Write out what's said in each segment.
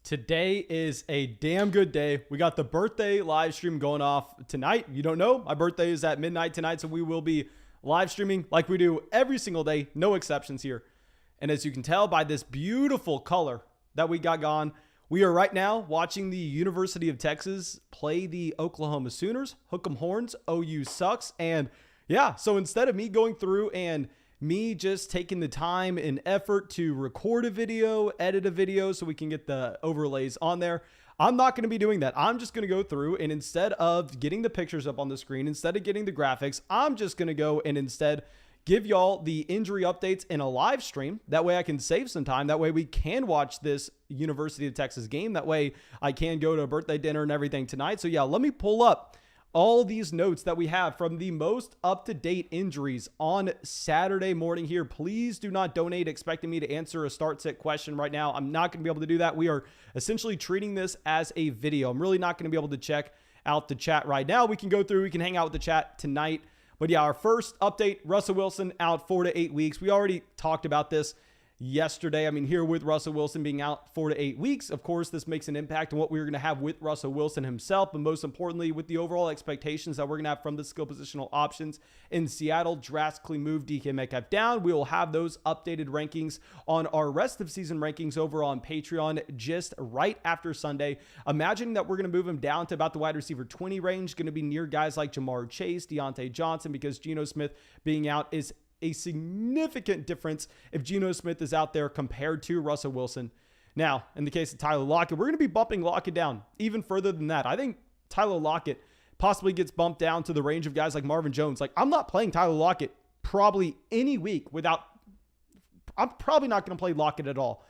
Today is a damn good day. We got the birthday live stream going off tonight. You don't know, my birthday is at midnight tonight, so we will be live streaming like we do every single day, no exceptions here. And as you can tell by this beautiful color that we got gone, we are right now watching the University of Texas play the Oklahoma Sooners. Hook 'em horns, OU sucks. And yeah, so instead of me going through and me just taking the time and effort to record a video, edit a video so we can get the overlays on there, I'm not going to be doing that. I'm just going to go through and instead of getting the pictures up on the screen, instead of getting the graphics, I'm just going to go and instead give y'all the injury updates in a live stream. That way I can save some time. That way we can watch this University of Texas game. That way I can go to a birthday dinner and everything tonight. So yeah, let me pull up all these notes that we have from the most up-to-date injuries on Saturday morning here. Please do not donate expecting me to answer a start-sit question right now. I'm not going to be able to do that. We are essentially treating this as a video. I'm really not going to be able to check out the chat right now. We can go through, we can hang out with the chat tonight. But yeah, our first update, Russell Wilson out 4 to 8 weeks. We already talked about this yesterday. I mean, here with Russell Wilson being out 4 to 8 weeks, of course, this makes an impact on what we're going to have with Russell Wilson himself, but most importantly, with the overall expectations that we're going to have from the skill positional options in Seattle. Drastically moved DK Metcalf down. We will have those updated rankings on our rest of season rankings over on Patreon just right after Sunday. Imagining that we're going to move him down to about the wide receiver 20 range, going to be near guys like Jamar Chase, Deontay Johnson, because Geno Smith being out is a significant difference if Geno Smith is out there compared to Russell Wilson. Now, in the case of Tyler Lockett, we're going to be bumping Lockett down even further than that. I think Tyler Lockett possibly gets bumped down to the range of guys like Marvin Jones. Like, I'm not playing Tyler Lockett probably any week I'm probably not going to play Lockett at all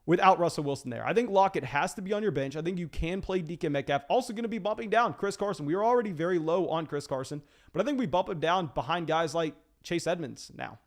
without Russell Wilson there. I think Lockett has to be on your bench. I think you can play DK Metcalf. Also going to be bumping down Chris Carson. We were already very low on Chris Carson, but I think we bump him down behind guys like Chase Edmonds now.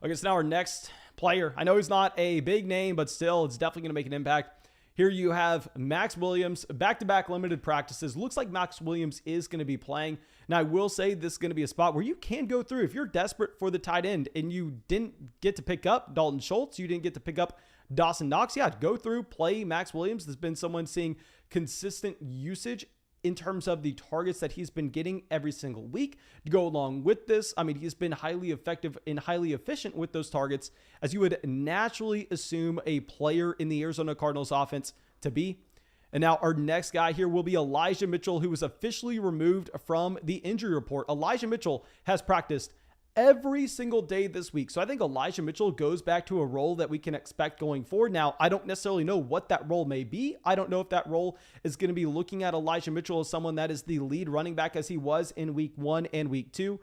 Okay, so now our next player. I know he's not a big name, but still, it's definitely going to make an impact. Here you have Max Williams, back-to-back limited practices. Looks like Max Williams is going to be playing. Now, I will say this is going to be a spot where you can go through. If you're desperate for the tight end and you didn't get to pick up Dalton Schultz, you didn't get to pick up Dawson Knox, yeah, go through, play Max Williams. There's been someone seeing consistent usage in terms of the targets that he's been getting every single week. To go along with this, I mean, he's been highly effective and highly efficient with those targets, as you would naturally assume a player in the Arizona Cardinals offense to be. And now our next guy here will be Elijah Mitchell, who was officially removed from the injury report. Elijah Mitchell has practiced every single day this week. So I think Elijah Mitchell goes back to a role that we can expect going forward. Now, I don't necessarily know what that role may be. I don't know if that role is going to be looking at Elijah Mitchell as someone that is the lead running back as he was in week 1 and week 2.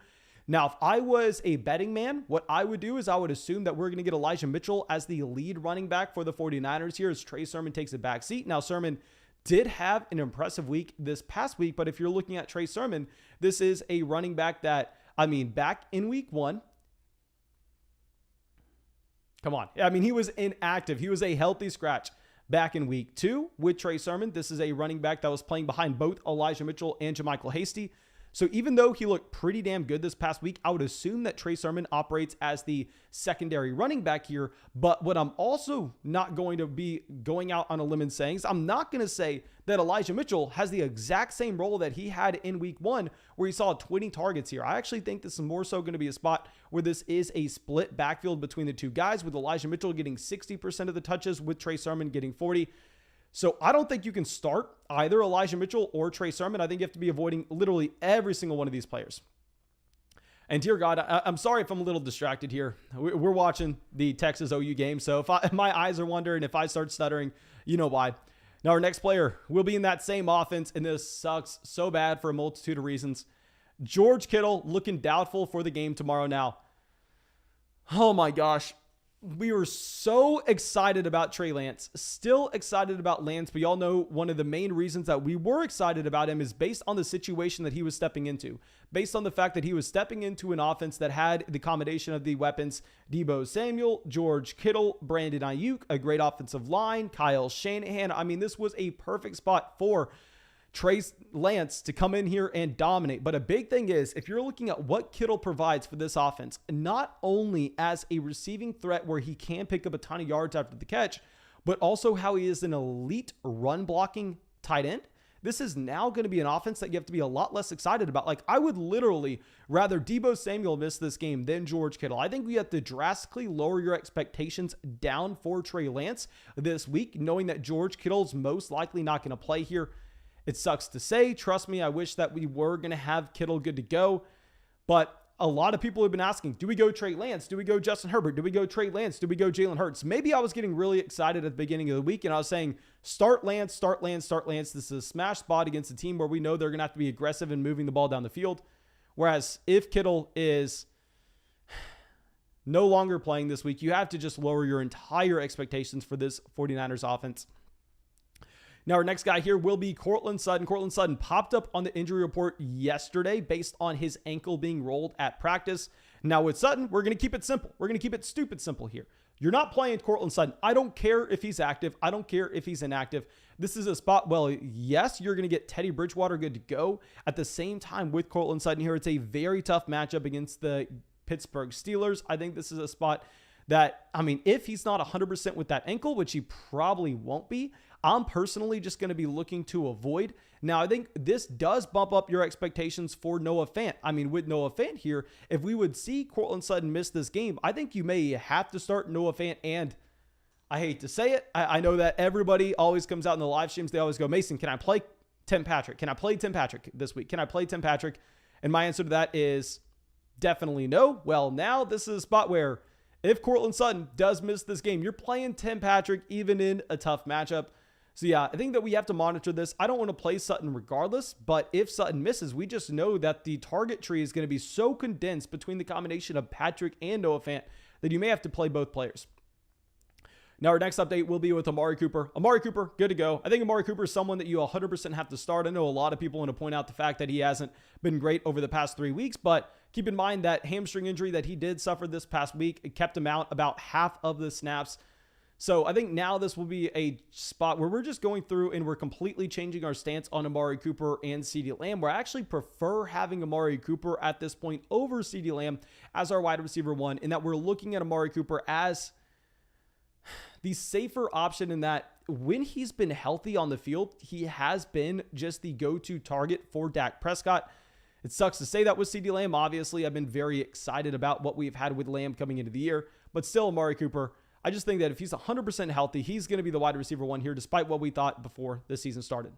Now, if I was a betting man, what I would do is I would assume that we're going to get Elijah Mitchell as the lead running back for the 49ers here as Trey Sermon takes a back seat. Now, Sermon did have an impressive week this past week, but if you're looking at Trey Sermon, this is a running back that, I mean, back in week 1, come on. I mean, he was inactive. He was a healthy scratch back in week 2 with Trey Sermon. This is a running back that was playing behind both Elijah Mitchell and JaMychal Hasty. So even though he looked pretty damn good this past week, I would assume that Trey Sermon operates as the secondary running back here. But what I'm also not going to be going out on a limb and saying is I'm not going to say that Elijah Mitchell has the exact same role that he had in week 1 where he saw 20 targets here. I actually think this is more so going to be a spot where this is a split backfield between the two guys, with Elijah Mitchell getting 60% of the touches, with Trey Sermon getting 40%. So I don't think you can start either Elijah Mitchell or Trey Sermon. I think you have to be avoiding literally every single one of these players. And dear God, I'm sorry if I'm a little distracted here. We're watching the Texas OU game, so if my eyes are wandering, if I start stuttering, you know why. Now our next player will be in that same offense, and this sucks so bad for a multitude of reasons. George Kittle looking doubtful for the game tomorrow now. Oh my gosh. We were so excited about Trey Lance, still excited about Lance, but y'all know one of the main reasons that we were excited about him is based on the situation that he was stepping into, based on the fact that he was stepping into an offense that had the combination of the weapons, Deebo Samuel, George Kittle, Brandon Ayuk, a great offensive line, Kyle Shanahan. I mean, this was a perfect spot for Trey Lance to come in here and dominate. But a big thing is, if you're looking at what Kittle provides for this offense, not only as a receiving threat where he can pick up a ton of yards after the catch, but also how he is an elite run blocking tight end, this is now going to be an offense that you have to be a lot less excited about. Like, I would literally rather Deebo Samuel miss this game than George Kittle. I think we have to drastically lower your expectations down for Trey Lance this week, knowing that George Kittle's most likely not going to play here. It sucks to say. Trust me, I wish that we were going to have Kittle good to go. But a lot of people have been asking, do we go Trey Lance? Do we go Justin Herbert? Do we go Trey Lance? Do we go Jalen Hurts? Maybe I was getting really excited at the beginning of the week and I was saying, start Lance, start Lance, start Lance. This is a smash spot against a team where we know they're going to have to be aggressive in moving the ball down the field. Whereas if Kittle is no longer playing this week, you have to just lower your entire expectations for this 49ers offense. Now, our next guy here will be Courtland Sutton. Courtland Sutton popped up on the injury report yesterday based on his ankle being rolled at practice. Now, with Sutton, we're going to keep it simple. We're going to keep it stupid simple here. You're not playing Courtland Sutton. I don't care if he's active. I don't care if he's inactive. This is a spot, well, yes, you're going to get Teddy Bridgewater good to go. At the same time, with Courtland Sutton here, it's a very tough matchup against the Pittsburgh Steelers. I think this is a spot that, I mean, if he's not 100% with that ankle, which he probably won't be, I'm personally just going to be looking to avoid. Now, I think this does bump up your expectations for Noah Fant. I mean, with Noah Fant here, if we would see Courtland Sutton miss this game, I think you may have to start Noah Fant. And I hate to say it, I know that everybody always comes out in the live streams. They always go, Mason, can I play Tim Patrick? Can I play Tim Patrick this week? Can I play Tim Patrick? And my answer to that is definitely no. Well, now this is a spot where if Courtland Sutton does miss this game, you're playing Tim Patrick even in a tough matchup. So yeah, I think that we have to monitor this. I don't want to play Sutton regardless, but if Sutton misses, we just know that the target tree is going to be so condensed between the combination of Patrick and Noah Fant that you may have to play both players. Now, our next update will be with Amari Cooper. Amari Cooper, good to go. I think Amari Cooper is someone that you 100% have to start. I know a lot of people want to point out the fact that he hasn't been great over the past 3 weeks, but keep in mind that hamstring injury that he did suffer this past week, it kept him out about half of the snaps. So I think now this will be a spot where we're just going through and we're completely changing our stance on Amari Cooper and CeeDee Lamb, where I actually prefer having Amari Cooper at this point over CeeDee Lamb as our wide receiver one, in that we're looking at Amari Cooper as the safer option in that when he's been healthy on the field, he has been just the go-to target for Dak Prescott. It sucks to say that with CeeDee Lamb. Obviously, I've been very excited about what we've had with Lamb coming into the year, but still Amari Cooper, I just think that if he's 100% healthy, he's going to be the wide receiver one here, despite what we thought before the season started.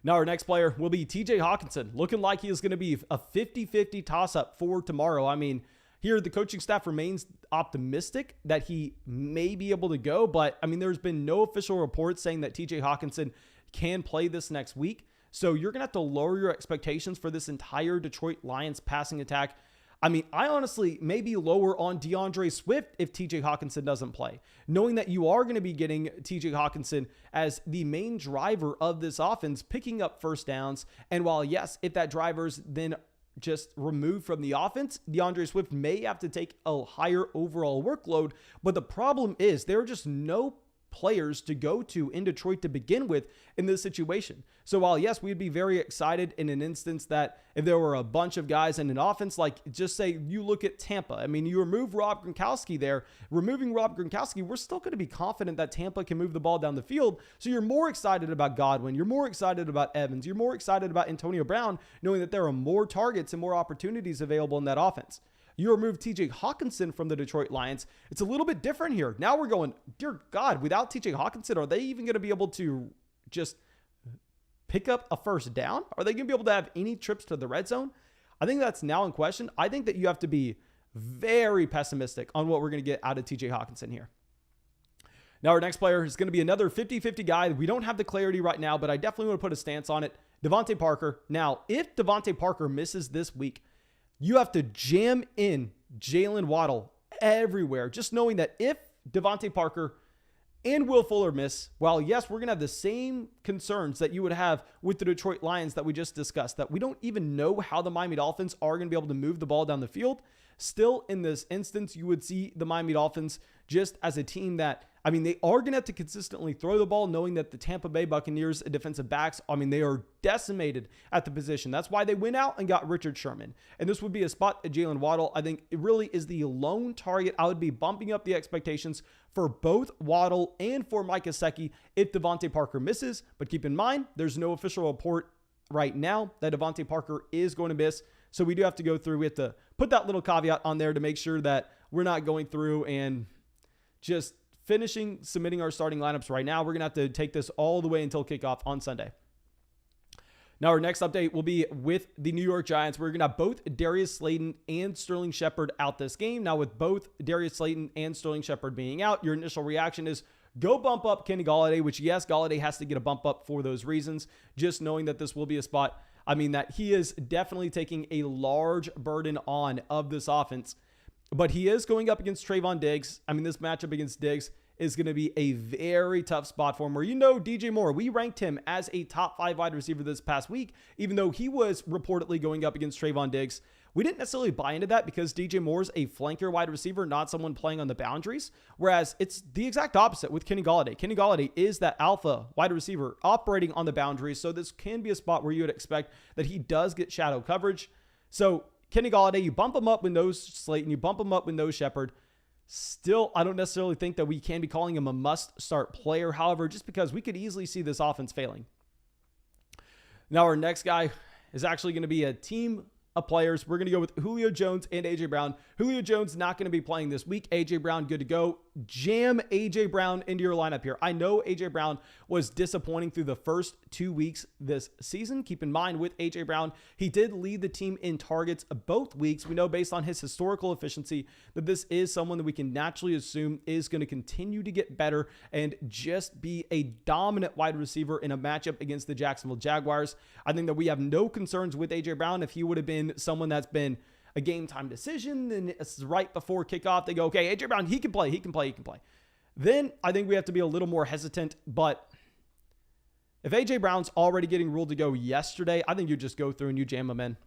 Now, our next player will be TJ Hockenson, looking like he is going to be a 50-50 toss-up for tomorrow. I mean, here the coaching staff remains optimistic that he may be able to go, but I mean, there's been no official reports saying that TJ Hockenson can play this next week. So you're going to have to lower your expectations for this entire Detroit Lions passing attack. I mean, I honestly may be lower on DeAndre Swift if TJ Hockenson doesn't play, knowing that you are going to be getting TJ Hockenson as the main driver of this offense, picking up first downs. And while, yes, if that driver's then just removed from the offense, DeAndre Swift may have to take a higher overall workload. But the problem is there are just no players to go to in Detroit to begin with in this situation. So while, yes, we'd be very excited in an instance that if there were a bunch of guys in an offense, like just say you look at Tampa, I mean, you remove Rob Gronkowski there, removing Rob Gronkowski, we're still going to be confident that Tampa can move the ball down the field. So you're more excited about Godwin. You're more excited about Evans. You're more excited about Antonio Brown, knowing that there are more targets and more opportunities available in that offense. You remove TJ Hockenson from the Detroit Lions. It's a little bit different here. Now we're going, dear God, without TJ Hockenson, are they even going to be able to just pick up a first down? Are they going to be able to have any trips to the red zone? I think that's now in question. I think that you have to be very pessimistic on what we're going to get out of TJ Hockenson here. Now our next player is going to be another 50-50 guy. We don't have the clarity right now, but I definitely want to put a stance on it. DeVante Parker. Now, if DeVante Parker misses this week, you have to jam in Jalen Waddle everywhere. Just knowing that if DeVante Parker and Will Fuller miss, while yes, we're going to have the same concerns that you would have with the Detroit Lions that we just discussed, that we don't even know how the Miami Dolphins are going to be able to move the ball down the field. Still, in this instance, you would see the Miami Dolphins just as a team that, I mean, they are going to have to consistently throw the ball, knowing that the Tampa Bay Buccaneers defensive backs, I mean, they are decimated at the position. That's why they went out and got Richard Sherman. And this would be a spot that Jalen Waddle, I think it really is the lone target. I would be bumping up the expectations for both Waddle and for Mike Gesicki if DeVante Parker misses. But keep in mind, there's no official report right now that DeVante Parker is going to miss. So we do have to go through. We have to put that little caveat on there to make sure that we're not going through and just submitting our starting lineups right now. We're going to have to take this all the way until kickoff on Sunday. Now, our next update will be with the New York Giants. We're going to have both Darius Slayton and Sterling Shepard out this game. Now, with both Darius Slayton and Sterling Shepard being out, your initial reaction is go bump up Kenny Golladay, which, yes, Golladay has to get a bump up for those reasons. Just knowing that this will be a spot, I mean, that he is definitely taking a large burden on of this offense. But he is going up against Trayvon Diggs. I mean, this matchup against Diggs is going to be a very tough spot for him, where, you know, DJ Moore, we ranked him as a top 5 wide receiver this past week, even though he was reportedly going up against Trayvon Diggs. We didn't necessarily buy into that because DJ Moore's a flanker wide receiver, not someone playing on the boundaries, whereas it's the exact opposite with Kenny Golladay. Kenny Golladay is that alpha wide receiver operating on the boundaries, so this can be a spot where you would expect that he does get shadow coverage. So Kenny Golladay, you bump him up with no Slayton, you bump him up with no Shepard. Still, I don't necessarily think that we can be calling him a must-start player. However, just because we could easily see this offense failing. Now, our next guy is actually going to be a team of players. We're going to go with Julio Jones and A.J. Brown. Julio Jones not going to be playing this week. A.J. Brown good to go. Jam A.J. Brown into your lineup here. I know A.J. Brown was disappointing through the first 2 weeks this season. Keep in mind, with A.J. Brown, he did lead the team in targets both weeks. We know based on his historical efficiency that this is someone that we can naturally assume is going to continue to get better and just be a dominant wide receiver in a matchup against the Jacksonville Jaguars. I think that we have no concerns with A.J. Brown. If he would have been someone that's been a game time decision, and it's right before kickoff, they go, okay, A.J. Brown, he can play. Then I think we have to be a little more hesitant. But if A.J. Brown's already getting ruled to go yesterday, I think you just go through and you jam him in.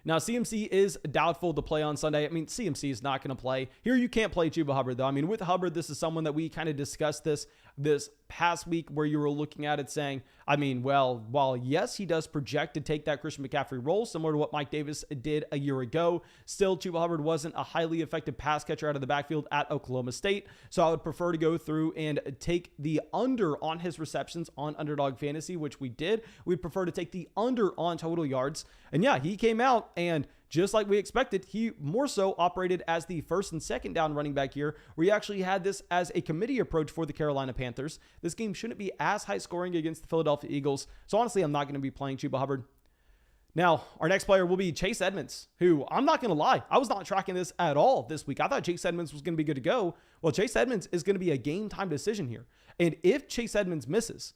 Now, CMC is doubtful to play on Sunday. I mean, CMC is not going to play. Here, you can't play Chuba Hubbard, though. I mean, with Hubbard, this is someone that we kind of discussed this past week, where you were looking at it saying, I mean, well, while yes, he does project to take that Christian McCaffrey role, similar to what Mike Davis did a year ago, still, Chuba Hubbard wasn't a highly effective pass catcher out of the backfield at Oklahoma State. So I would prefer to go through and take the under on his receptions on Underdog Fantasy, which we did. We'd prefer to take the under on total yards. And yeah, he came out, and just like we expected, he more so operated as the first and second down running back here, where he actually had this as a committee approach for the Carolina Panthers. This game shouldn't be as high scoring against the Philadelphia Eagles. So honestly, I'm not going to be playing Chuba Hubbard. Now, our next player will be Chase Edmonds, who, I'm not going to lie, I was not tracking this at all this week. I thought Chase Edmonds was going to be good to go. Well, Chase Edmonds is going to be a game time decision here. And if Chase Edmonds misses,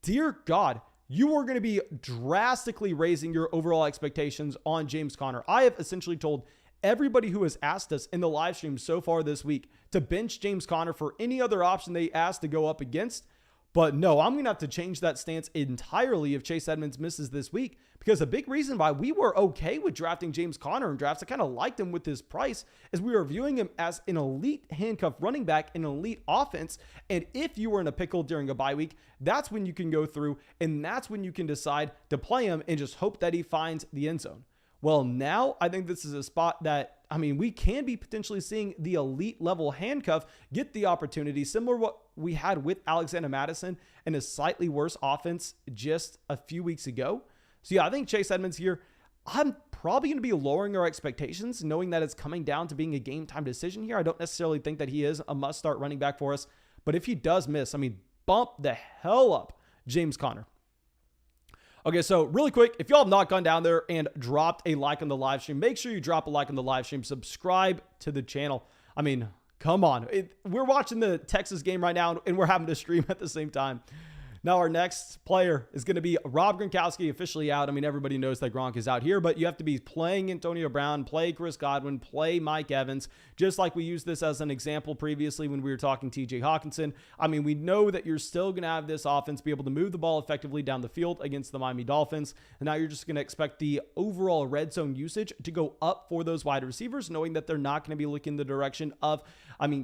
dear God, you are going to be drastically raising your overall expectations on James Conner. I have essentially told everybody who has asked us in the live stream so far this week to bench James Conner for any other option they asked to go up against. But no, I'm going to have to change that stance entirely if Chase Edmonds misses this week, because a big reason why we were okay with drafting James Conner in drafts, I kind of liked him with his price, is we were viewing him as an elite handcuff running back in an elite offense. And if you were in a pickle during a bye week, that's when you can go through and that's when you can decide to play him and just hope that he finds the end zone. Well, now I think this is a spot that, I mean, we can be potentially seeing the elite level handcuff get the opportunity, similar to what we had with Alexander Mattison and a slightly worse offense just a few weeks ago. So yeah, I think Chase Edmonds here, I'm probably going to be lowering our expectations, knowing that it's coming down to being a game time decision here. I don't necessarily think that he is a must start running back for us, but if he does miss, I mean, bump the hell up James Conner. Okay, so really quick, if y'all have not gone down there and dropped a like on the live stream, make sure you drop a like on the live stream, subscribe to the channel. I mean, come on. We're watching the Texas game right now, and we're having to stream at the same time. Now, our next player is going to be Rob Gronkowski, officially out. I mean, everybody knows that Gronk is out here, but you have to be playing Antonio Brown, play Chris Godwin, play Mike Evans, just like we used this as an example previously when we were talking TJ Hockenson. I mean, we know that you're still going to have this offense be able to move the ball effectively down the field against the Miami Dolphins. And now you're just going to expect the overall red zone usage to go up for those wide receivers, knowing that they're not going to be looking the direction of,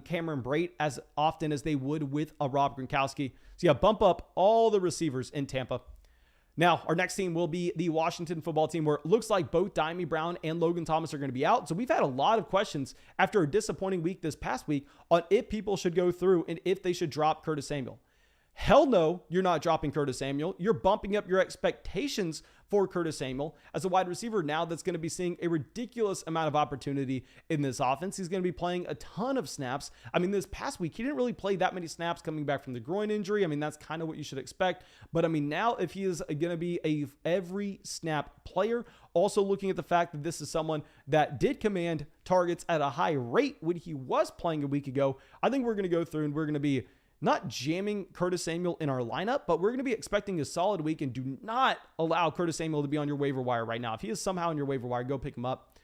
Cameron Brate as often as they would with a Rob Gronkowski. So yeah, bump up all the receivers in Tampa. Now, our next team will be the Washington football team, where it looks like both Diami Brown and Logan Thomas are going to be out. So we've had a lot of questions after a disappointing week this past week on if people should go through and if they should drop Curtis Samuel. Hell no, you're not dropping Curtis Samuel. You're bumping up your expectations for Curtis Samuel as a wide receiver now that's going to be seeing a ridiculous amount of opportunity in this offense. He's going to be playing a ton of snaps. This past week, he didn't really play that many snaps coming back from the groin injury. That's kind of what you should expect. But now if he is going to be a every snap player, also looking at the fact that this is someone that did command targets at a high rate when he was playing a week ago, I think we're going to go through and we're going to be not jamming Curtis Samuel in our lineup, but we're going to be expecting a solid week, and do not allow Curtis Samuel to be on your waiver wire right now. If he is somehow on your waiver wire, go pick him up.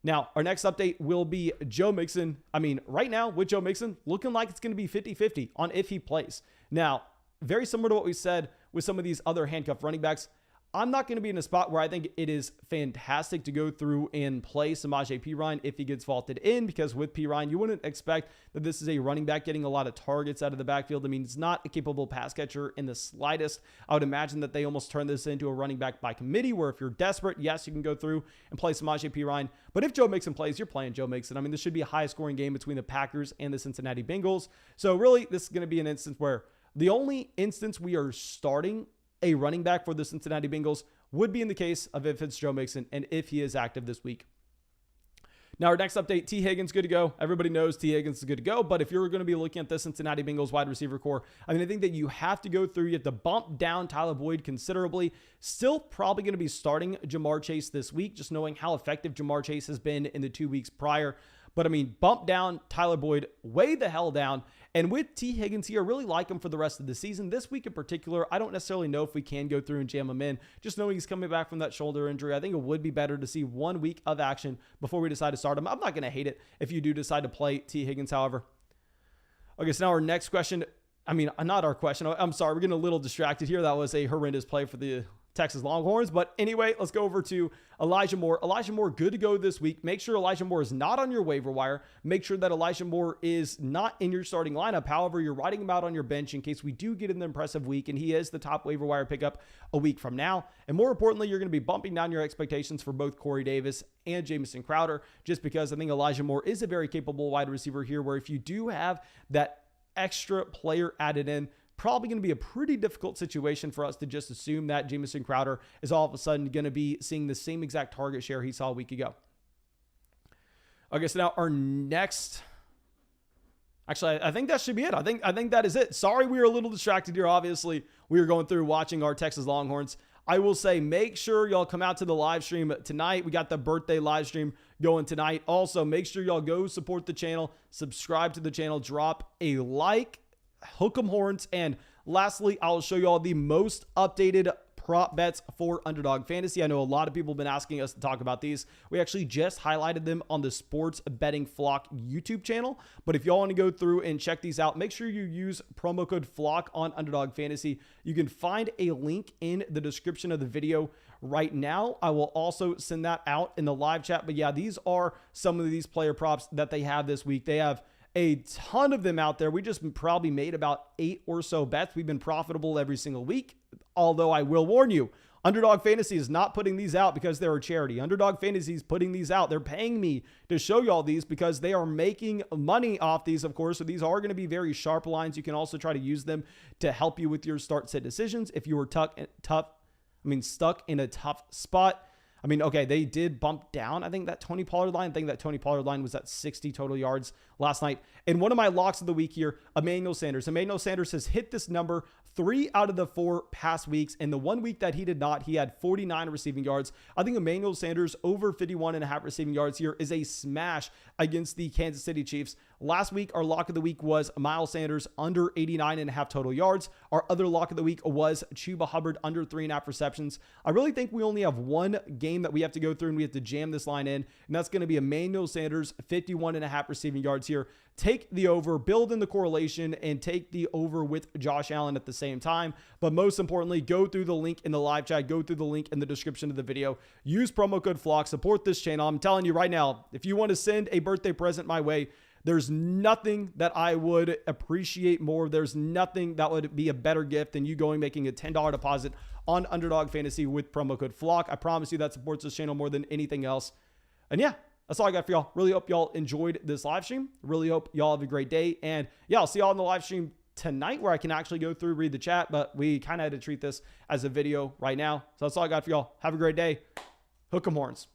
Now, our next update will be Joe Mixon. Right now with Joe Mixon, looking like it's going to be 50-50 on if he plays. Now, very similar to what we said with some of these other handcuffed running backs, I'm not going to be in a spot where I think it is fantastic to go through and play Samaje Perine if he gets vaulted in, because with Perine, you wouldn't expect that this is a running back getting a lot of targets out of the backfield. He's not a capable pass catcher in the slightest. I would imagine that they almost turn this into a running back by committee, where if you're desperate, yes, you can go through and play Samaje Perine. But if Joe Mixon plays, you're playing Joe Mixon. This should be a high-scoring game between the Packers and the Cincinnati Bengals. So really, this is going to be an instance where the only instance we are starting a running back for the Cincinnati Bengals would be in the case of if it's Joe Mixon and if he is active this week. Now, our next update, T. Higgins, good to go. Everybody knows T. Higgins is good to go, but if you're going to be looking at the Cincinnati Bengals wide receiver core, I think that you have to go through. You have to bump down Tyler Boyd considerably. Still probably going to be starting Jamar Chase this week, just knowing how effective Jamar Chase has been in the 2 weeks prior. But bump down Tyler Boyd way the hell down. And with T. Higgins here, I really like him for the rest of the season. This week in particular, I don't necessarily know if we can go through and jam him in. Just knowing he's coming back from that shoulder injury, I think it would be better to see 1 week of action before we decide to start him. I'm not going to hate it if you do decide to play T. Higgins, however. Okay, so now our next question. Not our question. I'm sorry, we're getting a little distracted here. That was a horrendous play for the Texas Longhorns. But anyway, let's go over to Elijah Moore. Elijah Moore, good to go this week. Make sure Elijah Moore is not on your waiver wire. Make sure that Elijah Moore is not in your starting lineup. However, you're writing him out on your bench in case we do get an impressive week, and he is the top waiver wire pickup a week from now. And more importantly, you're going to be bumping down your expectations for both Corey Davis and Jamison Crowder, just because I think Elijah Moore is a very capable wide receiver here, where if you do have that extra player added in, probably going to be a pretty difficult situation for us to just assume that Jamison Crowder is all of a sudden going to be seeing the same exact target share he saw a week ago. Okay, so now our next... Actually, I think that should be it. I think that is it. Sorry, we were a little distracted here. Obviously, we were going through watching our Texas Longhorns. I will say, make sure y'all come out to the live stream tonight. We got the birthday live stream going tonight. Also, make sure y'all go support the channel, subscribe to the channel, drop a like, hook 'em horns, and lastly, I'll show you all the most updated prop bets for Underdog Fantasy. I know a lot of people have been asking us to talk about these. We actually just highlighted them on the Sports Betting Flock YouTube channel, but if y'all want to go through and check these out, make sure you use promo code FLOCK on Underdog Fantasy. You can find a link in the description of the video right now. I will also send that out in the live chat, but yeah, these are some of these player props that they have this week. They have a ton of them out there. We just probably made about 8 or so bets. We've been profitable every single week. Although I will warn you, Underdog Fantasy is not putting these out because they're a charity. Underdog Fantasy is putting these out. They're paying me to show y'all these because they are making money off these, of course. So these are going to be very sharp lines. You can also try to use them to help you with your start-sit decisions if you were stuck in a tough spot. I mean, okay, they did bump down, I think, that Tony Pollard line. I think that Tony Pollard line was at 60 total yards last night. And one of my locks of the week here, Emmanuel Sanders. Emmanuel Sanders has hit this number 3 out of the 4 past weeks. And the one week that he did not, he had 49 receiving yards. I think Emmanuel Sanders over 51.5 receiving yards here is a smash against the Kansas City Chiefs. Last week, our lock of the week was Miles Sanders under 89.5 total yards. Our other lock of the week was Chuba Hubbard under 3.5 receptions. I really think we only have one game that we have to go through and we have to jam this line in, and that's going to be Emmanuel Sanders, 51.5 receiving yards here. Take the over, build in the correlation, and take the over with Josh Allen at the same time. But most importantly, go through the link in the live chat, go through the link in the description of the video. Use promo code FLOCK, support this channel. I'm telling you right now, if you want to send a birthday present my way, there's nothing that I would appreciate more. There's nothing that would be a better gift than you going making a $10 deposit on Underdog Fantasy with promo code FLOCK. I promise you that supports this channel more than anything else. And yeah, that's all I got for y'all. Really hope y'all enjoyed this live stream. Really hope y'all have a great day. And yeah, I'll see y'all in the live stream tonight where I can actually go through, read the chat, but we kind of had to treat this as a video right now. So that's all I got for y'all. Have a great day. Hook 'em horns.